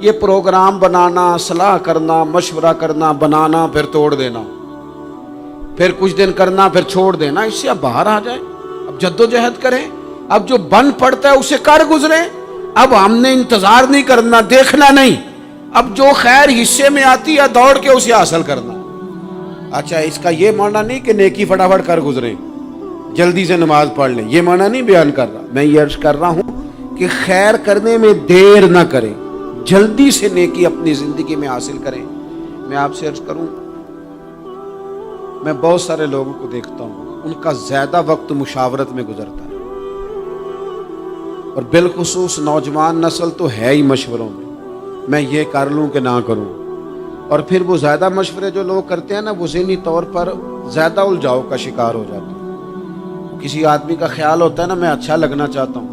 یہ پروگرام بنانا، صلاح کرنا، مشورہ کرنا، بنانا پھر توڑ دینا، پھر کچھ دن کرنا پھر چھوڑ دینا، اس سے اب باہر آ جائیں، اب جدوجہد کریں، اب جو بن پڑتا ہے اسے کر گزریں۔ اب ہم نے انتظار نہیں کرنا، دیکھنا نہیں، اب جو خیر حصے میں آتی ہے دوڑ کے اسے حاصل کرنا۔ اچھا، اس کا یہ معنی نہیں کہ نیکی فٹافٹ کر گزریں، جلدی سے نماز پڑھ لیں، یہ معنی نہیں بیان کر رہا۔ میں یہ عرض کر رہا ہوں کہ خیر کرنے میں دیر نہ کریں، جلدی سے نیکی اپنی زندگی میں حاصل کریں۔ میں آپ سے عرض کروں، میں بہت سارے لوگوں کو دیکھتا ہوں، ان کا زیادہ وقت مشاورت میں گزرتا ہے، اور بالخصوص نوجوان نسل تو ہے ہی مشوروں میں یہ کر لوں کہ نہ کروں، اور پھر وہ زیادہ مشورے جو لوگ کرتے ہیں نا، وہ ذہنی طور پر زیادہ الجھاؤ کا شکار ہو جاتے ہیں۔ کسی آدمی کا خیال ہوتا ہے نا، میں اچھا لگنا چاہتا ہوں،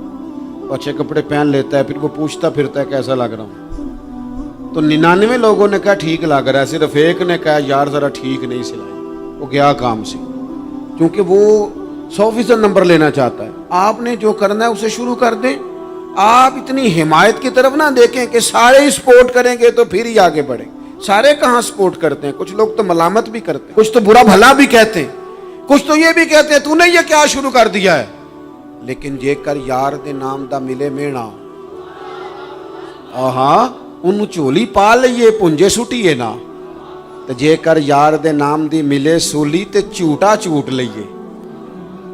وہ اچھے کپڑے پہن لیتا ہے، پھر وہ پوچھتا پھرتا ہے کیسا لگ رہا ہوں، تو 99 لوگوں نے کہا ٹھیک لگ رہا ہے، صرف ایک نے کہا یار ذرا ٹھیک نہیں سلائی، وہ گیا کام سے، کیونکہ وہ 100% نمبر لینا چاہتا ہے۔ آپ نے جو کرنا ہے اسے شروع کر دیں، آپ اتنی حمایت کی طرف نہ دیکھیں کہ سارے ہی سپورٹ کریں گے تو پھر ہی آگے بڑھیں۔ سارے کہاں سپورٹ کرتے ہیں، کچھ لوگ تو ملامت بھی کرتے ہیں، کچھ تو برا بھلا بھی کہتے ہیں، کچھ تو یہ بھی کہتے ہیں تو نے یہ کیا شروع کر دیا ہے۔ لیکن جے کر یار دے نام دا ملے مینا، آہاں انہوں چولی پا لئیے پنجے سٹیے نا، تو جے کر یار دے نام دی ملے سولی تے چوٹا چوٹ لئیے،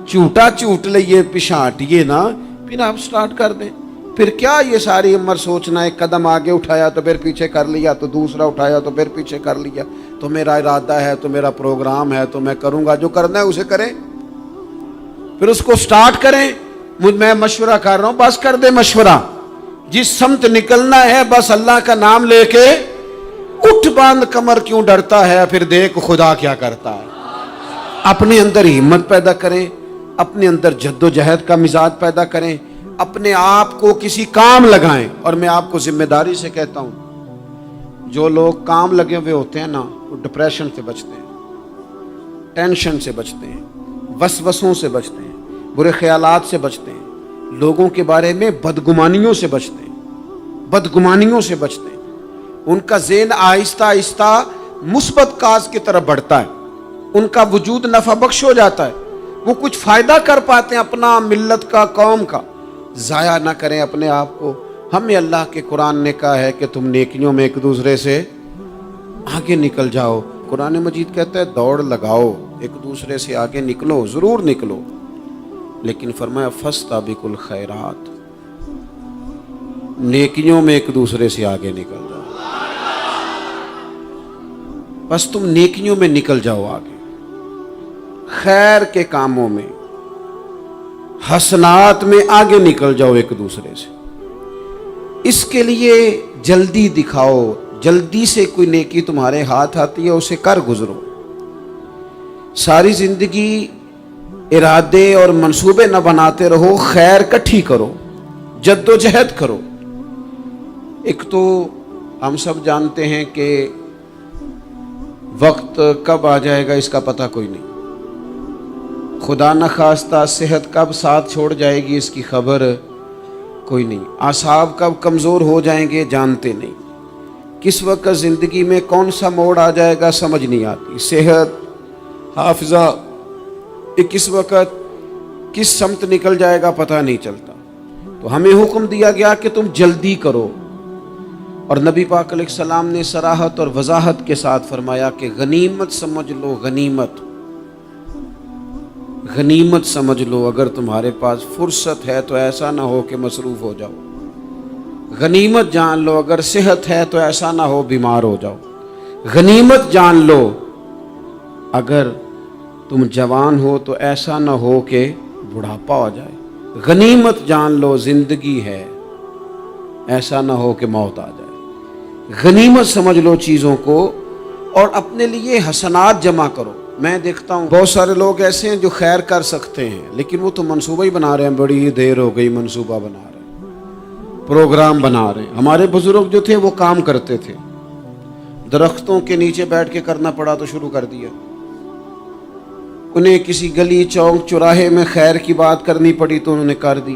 چوٹا چوٹ لئیے پشانٹیے نا، پھر آپ سٹارٹ کر دیں۔ پھر کیا یہ ساری عمر سوچنا، ایک قدم آگے اٹھایا تو پھر پیچھے کر لیا، تو دوسرا اٹھایا تو پھر پیچھے کر لیا، تو میرا ارادہ ہے، تو میرا پروگرام ہے، تو میں کروں گا، جو کرنا ہے اسے کریں، پھر اس کو سٹارٹ کریں۔ میں مشورہ کر رہا ہوں، بس کر دے مشورہ، جس سمت نکلنا ہے بس اللہ کا نام لے کے اٹھ، باندھ کمر کیوں ڈرتا ہے، پھر دیکھ خدا کیا کرتا ہے۔ اپنے اندر ہمت پیدا کریں، اپنے اندر جد و جہد کا مزاج پیدا کریں، اپنے آپ کو کسی کام لگائیں۔ اور میں آپ کو ذمہ داری سے کہتا ہوں، جو لوگ کام لگے ہوئے ہوتے ہیں نا، وہ ڈپریشن سے بچتے ہیں، ٹینشن سے بچتے ہیں، وسوسوں سے بچتے ہیں، برے خیالات سے بچتے ہیں، لوگوں کے بارے میں بدگمانیوں سے بچتے ہیں، بدگمانیوں سے بچتے ہیں۔ ان کا ذہن آہستہ آہستہ مثبت کاز کی طرف بڑھتا ہے، ان کا وجود نفع بخش ہو جاتا ہے، وہ کچھ فائدہ کر پاتے ہیں اپنا، ملت کا، قوم کا۔ ضائع نہ کریں اپنے آپ کو۔ ہمیں اللہ کے قرآن نے کہا ہے کہ تم نیکیوں میں ایک دوسرے سے آگے نکل جاؤ۔ قرآن مجید کہتا ہے دوڑ لگاؤ، ایک دوسرے سے آگے نکلو، ضرور نکلو، لیکن فرمایا فاستبقوا الخیرات، نیکیوں میں ایک دوسرے سے آگے نکل جاؤ، بس تم نیکیوں میں نکل جاؤ آگے، خیر کے کاموں میں، حسنات میں آگے نکل جاؤ ایک دوسرے سے۔ اس کے لیے جلدی دکھاؤ، جلدی سے کوئی نیکی تمہارے ہاتھ آتی ہے اسے کر گزرو۔ ساری زندگی ارادے اور منصوبے نہ بناتے رہو، خیر کٹھی کرو، جد و جہد کرو۔ ایک تو ہم سب جانتے ہیں کہ وقت کب آ جائے گا اس کا پتہ کوئی نہیں، خدا نہ خواستہ صحت کب ساتھ چھوڑ جائے گی اس کی خبر کوئی نہیں، اعصاب کب کمزور ہو جائیں گے جانتے نہیں، کس وقت زندگی میں کون سا موڑ آ جائے گا سمجھ نہیں آتی، صحت، حافظہ کس وقت کس سمت نکل جائے گا پتہ نہیں چلتا۔ تو ہمیں حکم دیا گیا کہ تم جلدی کرو، اور نبی پاک علیہ السلام نے صراحت اور وضاحت کے ساتھ فرمایا کہ غنیمت سمجھ لو، غنیمت غنیمت سمجھ لو، اگر تمہارے پاس فرصت ہے تو ایسا نہ ہو کہ مصروف ہو جاؤ، غنیمت جان لو، اگر صحت ہے تو ایسا نہ ہو بیمار ہو جاؤ، غنیمت جان لو اگر تم جوان ہو تو ایسا نہ ہو کہ بڑھاپا ہو جائے، غنیمت جان لو زندگی ہے، ایسا نہ ہو کہ موت آ جائے۔ غنیمت سمجھ لو چیزوں کو، اور اپنے لیے حسنات جمع کرو۔ میں دیکھتا ہوں بہت سارے لوگ ایسے ہیں جو خیر کر سکتے ہیں، لیکن وہ تو منصوبہ ہی بنا رہے ہیں، بڑی دیر ہو گئی منصوبہ بنا رہے ہیں، پروگرام بنا رہے ہیں۔ ہمارے بزرگ جو تھے وہ کام کرتے تھے، درختوں کے نیچے بیٹھ کے کرنا پڑا تو شروع کر دیا، انہیں کسی گلی چوک چوراہے میں خیر کی بات کرنی پڑی تو انہوں نے کر دی،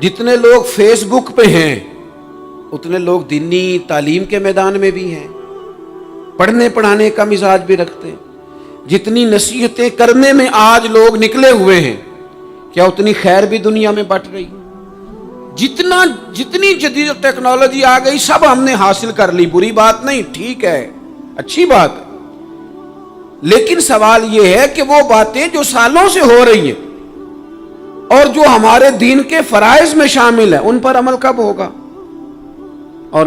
جتنے لوگ فیس بک پہ ہیں اتنے لوگ دینی تعلیم کے میدان میں بھی ہیں، پڑھنے پڑھانے کا مزاج بھی رکھتے ہیں۔ جتنی نصیحتیں کرنے میں آج لوگ نکلے ہوئے ہیں، کیا اتنی خیر بھی دنیا میں بٹ رہی؟ جتنی جدید ٹیکنالوجی آ گئی سب ہم نے حاصل کر لی، بری بات نہیں، ٹھیک ہے، اچھی بات ہے، لیکن سوال یہ ہے کہ وہ باتیں جو سالوں سے ہو رہی ہیں اور جو ہمارے دین کے فرائض میں شامل ہیں ان پر عمل کب ہوگا؟ اور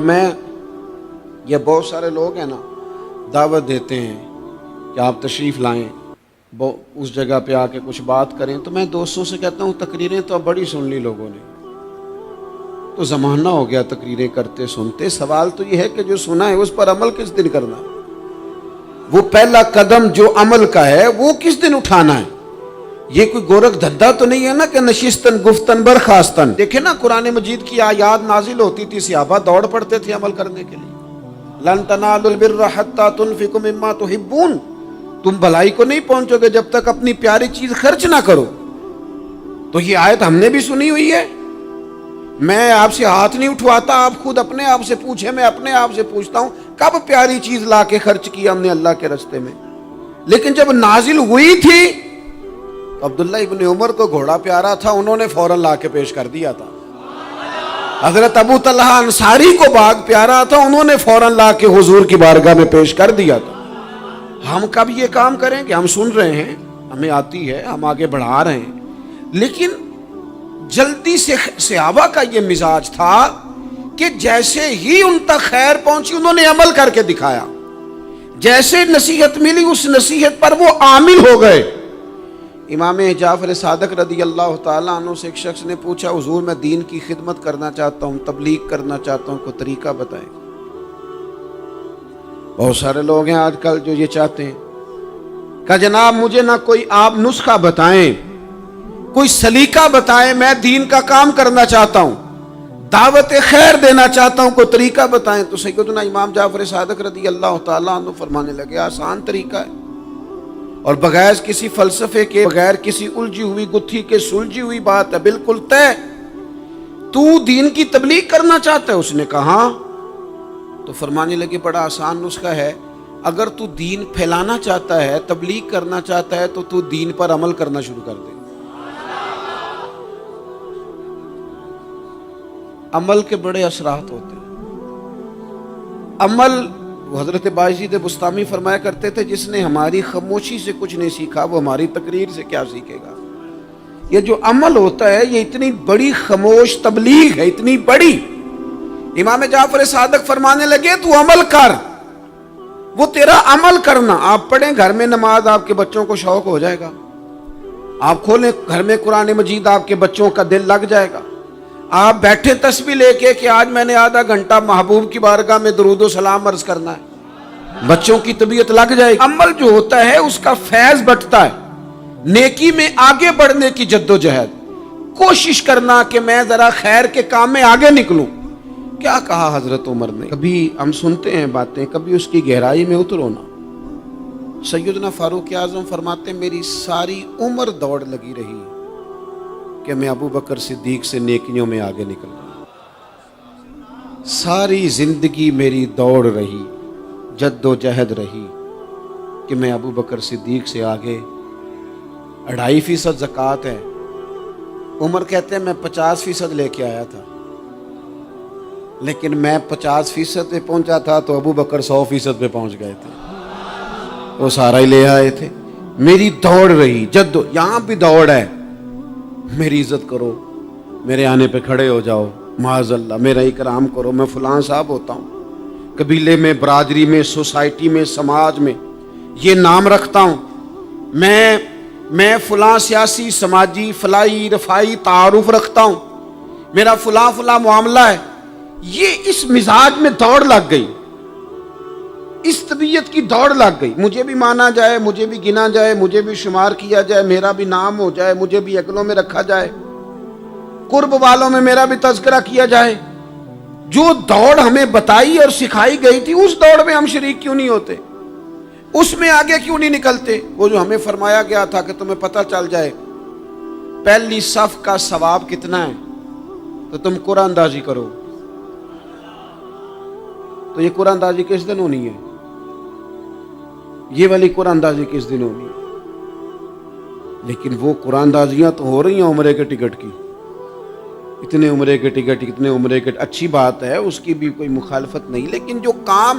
یہ بہت سارے لوگ ہیں نا دعوت دیتے ہیں کہ آپ تشریف لائیں، اس جگہ پہ آ کے کچھ بات کریں، تو میں دوستوں سے کہتا ہوں تقریریں تو اب بڑی سن لی لوگوں نے، تو زمانہ ہو گیا تقریریں کرتے سنتے، سوال تو یہ ہے کہ جو سنا ہے اس پر عمل کس دن کرنا ہے؟ وہ پہلا قدم جو عمل کا ہے وہ کس دن اٹھانا ہے؟ یہ کوئی گورکھ دھندا تو نہیں ہے نا کہ نشستن گفتن برخاستن۔ دیکھیں نا قرآن مجید کی آیات نازل ہوتی تھی، صحابہ دوڑ پڑتے تھے عمل کرنے کے لیے۔ لن تنالوا البر حتى تنفقوا مما تحبون، تم بھلائی کو نہیں پہنچو گے جب تک اپنی پیاری چیز خرچ نہ کرو۔ تو یہ آیت ہم نے بھی سنی ہوئی ہے، میں آپ سے ہاتھ نہیں اٹھواتا، آپ خود اپنے آپ سے پوچھیں، میں اپنے آپ سے پوچھتا ہوں کب پیاری چیز لا کے خرچ کیا ہم نے اللہ کے راستے میں؟ لیکن جب نازل ہوئی تھی عبداللہ ابن عمر کو گھوڑا پیارا تھا، انہوں نے فوراً لا کے پیش کر دیا تھا۔ حضرت ابو طلحہ انصاری کو باغ پیارا تھا، انہوں نے فوراً لا کے حضور کی بارگاہ میں پیش کر دیا تھا۔ ہم کب یہ کام کریں کہ ہم سن رہے ہیں، ہمیں آتی ہے، ہم آگے بڑھا رہے ہیں، لیکن جلدی سے صحابہ کا یہ مزاج تھا کہ جیسے ہی ان تک خیر پہنچی انہوں نے عمل کر کے دکھایا، جیسے نصیحت ملی اس نصیحت پر وہ عامل ہو گئے۔ امام جعفر صادق رضی اللہ تعالیٰ عنہ سے ایک شخص نے پوچھا، حضور میں دین کی خدمت کرنا چاہتا ہوں، تبلیغ کرنا چاہتا ہوں، کوئی طریقہ بتائیں۔ بہت سارے لوگ ہیں آج کل جو یہ چاہتے ہیں، کہا جناب مجھے نہ کوئی آپ نسخہ بتائیں، کوئی سلیقہ بتائیں، میں دین کا کام کرنا چاہتا ہوں، دعوت خیر دینا چاہتا ہوں، کوئی طریقہ بتائیں۔ تو سیدنا امام جعفر صادق رضی اللہ تعالیٰ عنہ فرمانے لگے، آسان طریقہ ہے، اور بغیر کسی فلسفے کے، بغیر کسی الجھی ہوئی گتھی کے سلجھی ہوئی بات ہے، بالکل طے۔ تو دین کی تبلیغ کرنا چاہتا ہے؟ اس نے کہا، تو فرمانے لگے بڑا آسان نسخہ ہے، اگر تو دین پھیلانا چاہتا ہے، تبلیغ کرنا چاہتا ہے، تو دین پر عمل کرنا شروع کر دے۔ عمل کے بڑے اثرات ہوتے ہیں۔ عمل، حضرت باجید بستامی فرمایا کرتے تھے، جس نے ہماری خاموشی سے کچھ نہیں سیکھا وہ ہماری تقریر سے کیا سیکھے گا۔ یہ جو عمل ہوتا ہے یہ اتنی بڑی خاموش تبلیغ ہے، اتنی بڑی۔ امام جعفر صادق فرمانے لگے تو عمل کر، وہ تیرا عمل کرنا۔ آپ پڑھیں گھر میں نماز، آپ کے بچوں کو شوق ہو جائے گا، آپ کھولیں گھر میں قرآن مجید، آپ کے بچوں کا دل لگ جائے گا۔ آپ بیٹھے تسبیح لے کے کہ آج میں نے آدھا گھنٹہ محبوب کی بارگاہ میں درود و سلام عرض کرنا ہے، بچوں کی طبیعت لگ جائے گی۔ عمل جو ہوتا ہے اس کا فیض بٹتا ہے، نیکی میں آگے بڑھنے کی جدوجہد، کوشش کرنا کہ میں ذرا خیر کے کام میں آگے نکلوں۔ کیا کہا حضرت عمر نے؟ کبھی ہم سنتے ہیں باتیں، کبھی اس کی گہرائی میں اترو نا۔ سیدنا فاروق اعظم فرماتے ہیں میری ساری عمر دوڑ لگی رہی کہ میں ابو بکر صدیق سے نیکیوں میں آگے نکل رہا، ساری زندگی میری دوڑ رہی، جد و جہد رہی کہ میں ابو بکر صدیق سے آگے۔ 2.5% زکوٰۃ ہے، عمر کہتے ہیں میں 50% لے کے آیا تھا، لیکن میں 50% پہ پہنچا تھا تو ابو بکر 100% پہ پہنچ گئے تھے، وہ سارا ہی لے آئے تھے۔ میری دوڑ رہی، یہاں بھی دوڑ ہے، میری عزت کرو، میرے آنے پہ کھڑے ہو جاؤ، معاذ اللہ میرا اکرام کرو، میں فلاں صاحب ہوتا ہوں، قبیلے میں، برادری میں، سوسائٹی میں، سماج میں یہ نام رکھتا ہوں، میں فلاں سیاسی، سماجی، فلاحی، رفائی تعارف رکھتا ہوں، میرا فلاں معاملہ ہے۔ یہ اس مزاج میں دوڑ لگ گئی، اس طبیعت کی دوڑ لگ گئی، مجھے بھی مانا جائے، مجھے بھی گنا جائے، مجھے بھی شمار کیا جائے، میرا بھی نام ہو جائے، مجھے بھی اگلوں میں رکھا جائے، قرب والوں میں میرا بھی تذکرہ کیا جائے۔ جو دوڑ ہمیں بتائی اور سکھائی گئی تھی اس دوڑ میں ہم شریک کیوں نہیں ہوتے؟ اس میں آگے کیوں نہیں نکلتے؟ وہ جو ہمیں فرمایا گیا تھا کہ تمہیں پتہ چل جائے پہلی صف کا ثواب کتنا ہے، تو تم قرآن اندازی کرو. تو یہ قرآن اندازی کس دن ہونی ہے؟ یہ والی قرآن اندازی کس دن ہونی ہے؟ لیکن وہ قرآن اندازیاں تو ہو رہی ہیں عمرے کے ٹکٹ کی. اتنے عمرے کے ٹکٹ، اتنے عمرے کے، اچھی بات ہے، اس کی بھی کوئی مخالفت نہیں، لیکن جو کام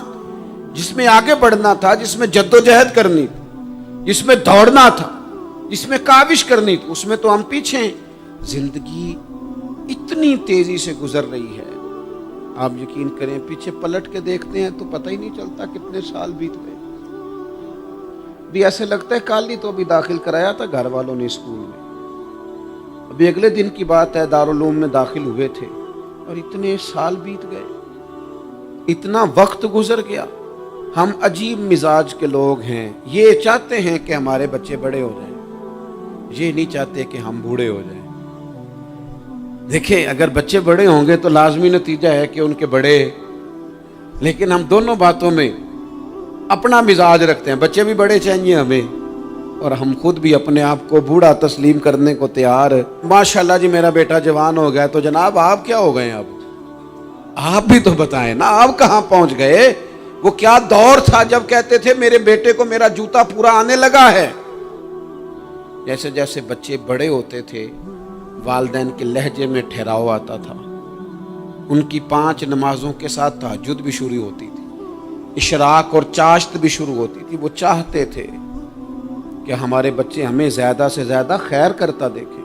جس میں آگے بڑھنا تھا، جس میں جد و جہد کرنی تھی، جس میں دوڑنا تھا، جس میں کاوش کرنی تھی، اس میں تو ہم پیچھے ہیں. زندگی اتنی تیزی سے گزر رہی ہے، آپ یقین کریں پیچھے پلٹ کے دیکھتے ہیں تو پتہ ہی نہیں چلتا کتنے سال بیت گئے. بھی ایسے لگتا ہے کل ہی تو ابھی داخل کرایا تھا گھر والوں نے اسکول میں، ابھی اگلے دن کی بات ہے دارالعلوم میں داخل ہوئے تھے اور اتنے سال بیت گئے، اتنا وقت گزر گیا. ہم عجیب مزاج کے لوگ ہیں، یہ چاہتے ہیں کہ ہمارے بچے بڑے ہو جائیں، یہ نہیں چاہتے کہ ہم بوڑھے ہو جائیں. دیکھیں اگر بچے بڑے ہوں گے تو لازمی نتیجہ ہے کہ ان کے بڑے، لیکن ہم دونوں باتوں میں اپنا مزاج رکھتے ہیں. بچے بھی بڑے چاہیے ہمیں اور ہم خود بھی اپنے آپ کو بوڑھا تسلیم کرنے کو تیار. ماشاءاللہ جی میرا بیٹا جوان ہو گیا، تو جناب آپ کیا ہو گئے؟ اب آپ بھی تو بتائیں نا، آپ کہاں پہنچ گئے؟ وہ کیا دور تھا جب کہتے تھے میرے بیٹے کو میرا جوتا پورا آنے لگا ہے. جیسے جیسے بچے بڑے ہوتے تھے والدین کے لہجے میں ٹھہراؤ آتا تھا، ان کی 5 نمازوں کے ساتھ تہجد بھی شروع ہوتی تھی، اشراق اور چاشت بھی شروع ہوتی تھی. وہ چاہتے تھے کہ ہمارے بچے ہمیں زیادہ سے زیادہ خیر کرتا دیکھیں.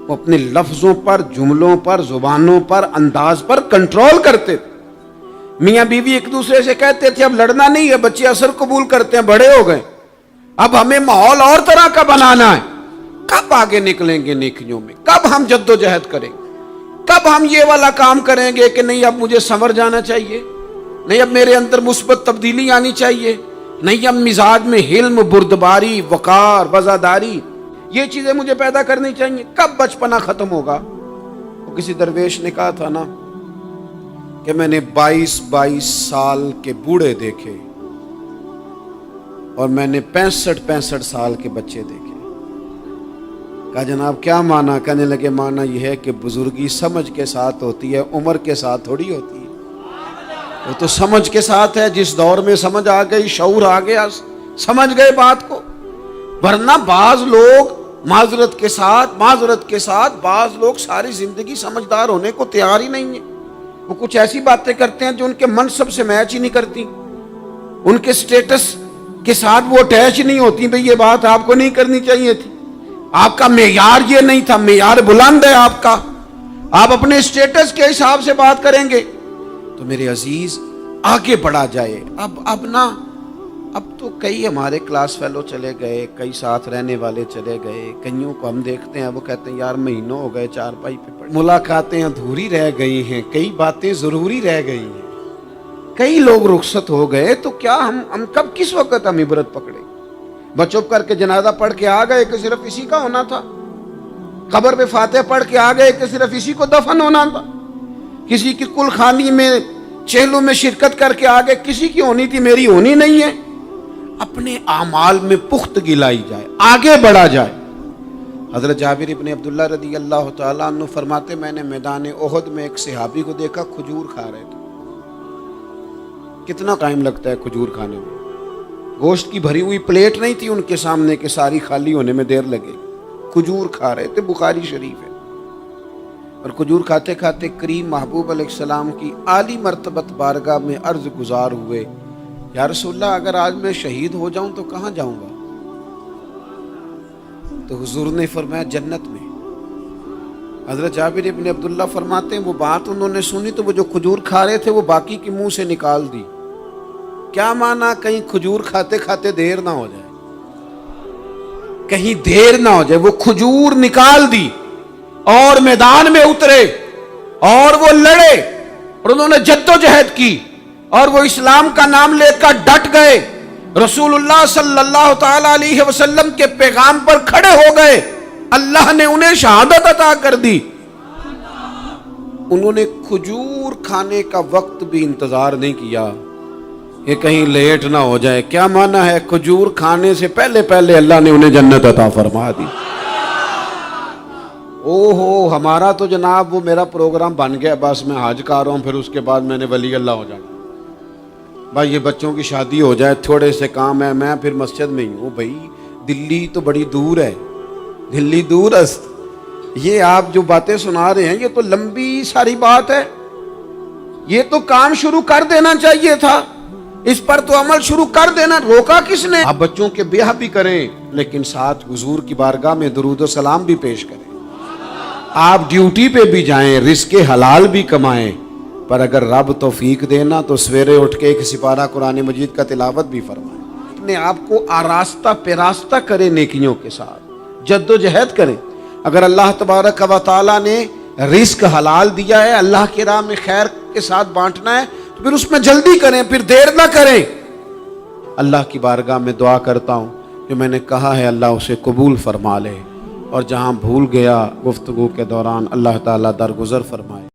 وہ اپنے لفظوں پر، جملوں پر، زبانوں پر، انداز پر کنٹرول کرتے تھے. میاں بیوی ایک دوسرے سے کہتے تھے اب لڑنا نہیں ہے، بچے اثر قبول کرتے ہیں، بڑے ہو گئے، اب ہمیں ماحول اور طرح کا بنانا ہے. کب آگے نکلیں گے نیکیوں میں؟ کب ہم جد و جہد کریں گے؟ کب ہم یہ والا کام کریں گے کہ نہیں اب مجھے سنور جانا چاہیے، نہیں اب میرے اندر مثبت تبدیلی آنی چاہیے، نہیں اب مزاج میں حلم، بردباری، وقار، وزاداری، یہ چیزیں مجھے پیدا کرنی چاہیے. کب بچپنا ختم ہوگا؟ وہ کسی درویش نے کہا تھا نا کہ میں نے 22 سال کے بوڑھے دیکھے اور میں نے 65 سال کے بچے دیکھے. کہا جناب کیا معنی؟ کہنے لگے معنی یہ ہے کہ بزرگی سمجھ کے ساتھ ہوتی ہے، عمر کے ساتھ تھوڑی ہوتی ہے. وہ تو سمجھ کے ساتھ ہے، جس دور میں سمجھ آ گئی، شعور آ گیا، سمجھ گئے بات کو. ورنہ بعض لوگ معذرت کے ساتھ بعض لوگ ساری زندگی سمجھدار ہونے کو تیار ہی نہیں ہیں. وہ کچھ ایسی باتیں کرتے ہیں جو ان کے منصب سے میچ ہی نہیں کرتی، ان کے سٹیٹس کے ساتھ وہ اٹیچ نہیں ہوتی. بھئی یہ بات آپ کو نہیں کرنی چاہیے تھی، آپ کا معیار یہ نہیں تھا، معیار بلند ہے آپ کا، آپ اپنے سٹیٹس کے حساب سے بات کریں گے. تو میرے عزیز آگے بڑھا جائے. اب تو کئی ہمارے کلاس فیلو چلے گئے، کئی ساتھ رہنے والے چلے گئے، کئیوں کو ہم دیکھتے ہیں وہ کہتے ہیں یار مہینوں ہو گئے چارپائی پہ پڑے، ملاقاتیں ادھوری رہ گئی ہیں، کئی باتیں ضروری رہ گئی ہیں، کئی لوگ رخصت ہو گئے. تو کیا ہم کب کس وقت ہم عبرت پکڑے؟ بچپ کر کے جنازہ پڑھ کے آ گئے کہ صرف اسی کا ہونا تھا، قبر پہ فاتحہ پڑھ کے آ گئے کہ صرف اسی کو دفن ہونا تھا، کسی کی کل خانی میں چہلوں میں شرکت کر کے آ گئے، کسی کی ہونی تھی میری ہونی نہیں ہے. اپنے اعمال میں پختگی لائی جائے، آگے بڑھا جائے. حضرت جابر ابن عبداللہ رضی اللہ تعالیٰ عنہ فرماتے میں نے میدان احد میں ایک صحابی کو دیکھا کھجور کھا رہے تھے. کتنا ٹائم لگتا ہے کھجور کھانے میں؟ گوشت کی بھری ہوئی پلیٹ نہیں تھی ان کے سامنے کہ ساری خالی ہونے میں دیر لگے. کھجور کھا رہے تھے، بخاری شریف ہے. اور کھجور کھاتے کھاتے کریم محبوب علیہ السلام کی عالی مرتبت بارگاہ میں عرض گزار ہوئے یا رسول اللہ اگر آج میں شہید ہو جاؤں تو کہاں جاؤں گا؟ تو حضور نے فرمایا جنت میں. حضرت جابر ابن عبداللہ فرماتے ہیں وہ بات انہوں نے سنی تو وہ جو کھجور کھا رہے تھے وہ باقی کے منہ سے نکال دی. کیا معنی؟ کہیں کھجور کھاتے کھاتے دیر نہ ہو جائے، کہیں دیر نہ ہو جائے. وہ کھجور نکال دی اور میدان میں اترے اور وہ لڑے اور انہوں نے جد و جہد کی اور وہ اسلام کا نام لے کر ڈٹ گئے، رسول اللہ صلی اللہ تعالی علیہ وسلم کے پیغام پر کھڑے ہو گئے. اللہ نے انہیں شہادت عطا کر دی. انہوں نے کھجور کھانے کا وقت بھی انتظار نہیں کیا کہ کہیں لیٹ نہ ہو جائے. کیا معنی ہے؟ کھجور کھانے سے پہلے اللہ نے انہیں جنت عطا فرما دی. او ہو ہمارا تو جناب وہ میرا پروگرام بن گیا، بس میں حج کر رہا ہوں، پھر اس کے بعد میں نے ولی اللہ ہو جانا، بھائی یہ بچوں کی شادی ہو جائے، تھوڑے سے کام ہے، میں پھر مسجد میں ہی ہوں۔ بھائی دلی تو بڑی دور ہے، دلی دور است، یہ آپ جو باتیں سنا رہے ہیں یہ تو لمبی ساری بات ہے، یہ تو کام شروع کر دینا چاہیے تھا، اس پر تو عمل شروع کر دینا، روکا کس نے؟ آپ بچوں کے بیاہ بھی کریں لیکن ساتھ حضور کی بارگاہ میں درود و سلام بھی پیش کریں، آپ ڈیوٹی پہ بھی جائیں، رزق حلال بھی کمائیں، پر اگر رب توفیق دینا تو سویرے اٹھ کے ایک سپارہ قرآن مجید کا تلاوت بھی فرمائیں، اپنے آپ کو آراستہ پیراستہ کریں، نیکیوں کے ساتھ جد و جہد کریں۔ اگر اللہ تبارک و تعالیٰ نے رزق حلال دیا ہے، اللہ کی راہ میں خیر کے ساتھ بانٹنا ہے، تو پھر اس میں جلدی کریں، پھر دیر نہ کریں۔ اللہ کی بارگاہ میں دعا کرتا ہوں جو میں نے کہا ہے اللہ اسے قبول فرما لے، اور جہاں بھول گیا گفتگو کے دوران اللہ تعالیٰ درگزر فرمائے۔